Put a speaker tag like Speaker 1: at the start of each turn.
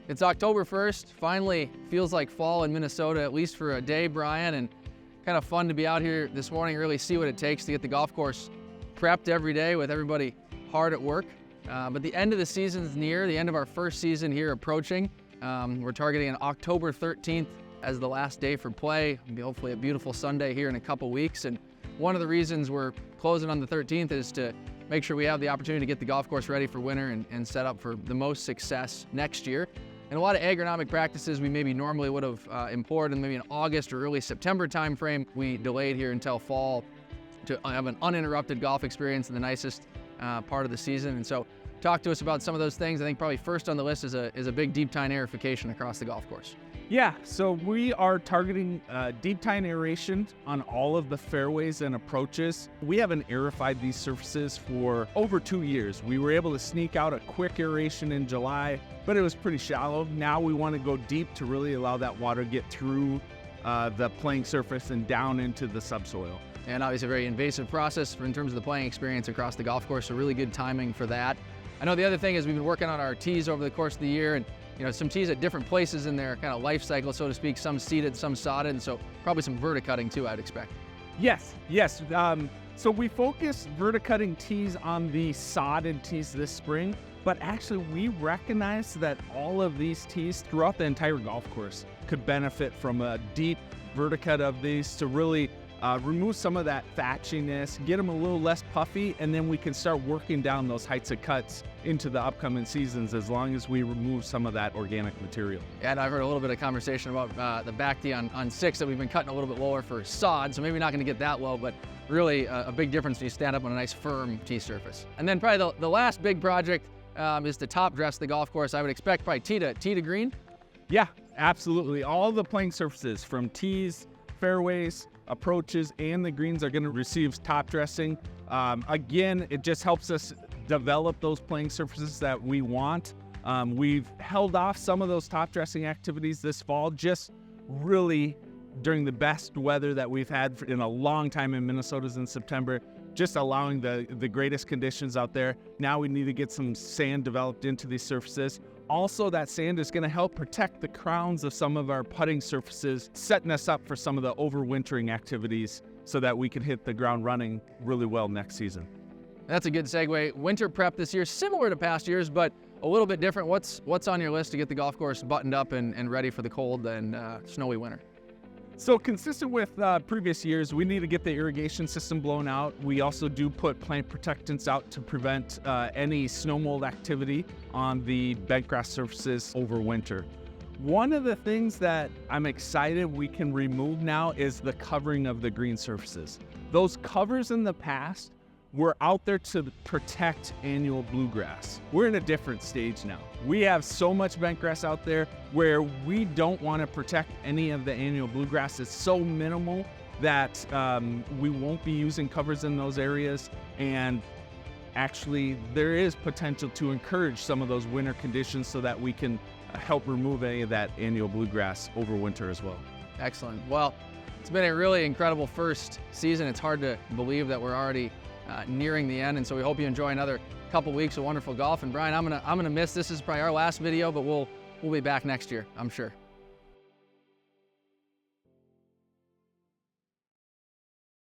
Speaker 1: It's October 1st. Finally feels like fall in Minnesota, at least for a day, Brian, and kind of fun to be out here this morning, really see what it takes to get the golf course prepped every day with everybody hard at work. But the end of the season's near, the end of our first season here approaching. We're targeting an October 13th as the last day for play. It'll be hopefully a beautiful Sunday here in a couple weeks. And one of the reasons we're closing on the 13th is to make sure we have the opportunity to get the golf course ready for winter and set up for the most success next year. And a lot of agronomic practices we maybe normally would have employed in maybe an August or early September timeframe, we delayed here until fall to have an uninterrupted golf experience in the nicest part of the season. And so talk to us about some of those things. I think probably first on the list is a big deep tine aerification across the golf course.
Speaker 2: Yeah, so we are targeting deep tine aeration on all of the fairways and approaches. We haven't aerified these surfaces for over 2 years. We were able to sneak out a quick aeration in July, but it was pretty shallow. Now we want to go deep to really allow that water to get through the playing surface and down into the subsoil.
Speaker 1: And obviously a very invasive process in terms of the playing experience across the golf course, so really good timing for that. I know the other thing is we've been working on our tees over the course of the year, and some tees at different places in their kind of life cycle, so to speak, some seeded, some sodded, and so probably some verticutting too, I'd expect.
Speaker 2: Yes. So we focused verticutting tees on the sodded tees this spring, but actually we recognize that all of these tees throughout the entire golf course could benefit from a deep verticut of these to really remove some of that thatchiness, get them a little less puffy, and then we can start working down those heights of cuts into the upcoming seasons as long as we remove some of that organic material.
Speaker 1: And I've heard a little bit of conversation about the back tee on 6 that we've been cutting a little bit lower for sod, so maybe not going to get that low, but really a big difference when you stand up on a nice firm tee surface. And then probably the last big project is to top dress the golf course. I would expect probably tee to green.
Speaker 2: Yeah, absolutely. All the playing surfaces from tees, fairways, approaches, and the greens are going to receive top dressing. Again, it just helps us develop those playing surfaces that we want. We've held off some of those top dressing activities this fall, just really during the best weather that we've had in a long time in Minnesota's in September, just allowing the greatest conditions out there. Now we need to get some sand developed into these surfaces. Also, that sand is going to help protect the crowns of some of our putting surfaces, setting us up for some of the overwintering activities so that we can hit the ground running really well next season.
Speaker 1: That's a good segue. Winter prep this year, similar to past years, but a little bit different. What's on your list to get the golf course buttoned up and ready for the cold and snowy winter?
Speaker 2: So consistent with previous years, we need to get the irrigation system blown out. We also do put plant protectants out to prevent any snow mold activity on the bentgrass surfaces over winter. One of the things that I'm excited we can remove now is the covering of the green surfaces. Those covers in the past were out there to protect annual bluegrass. We're in a different stage now. We have so much bentgrass out there where we don't want to protect any of the annual bluegrass. It's so minimal that we won't be using covers in those areas. And actually, there is potential to encourage some of those winter conditions so that we can help remove any of that annual bluegrass over winter as well.
Speaker 1: Excellent. Well, it's been a really incredible first season. It's hard to believe that we're already nearing the end, and so we hope you enjoy another couple weeks of wonderful golf. And Brian, I'm gonna miss this. Is probably our last video, but we'll be back next year, I'm sure.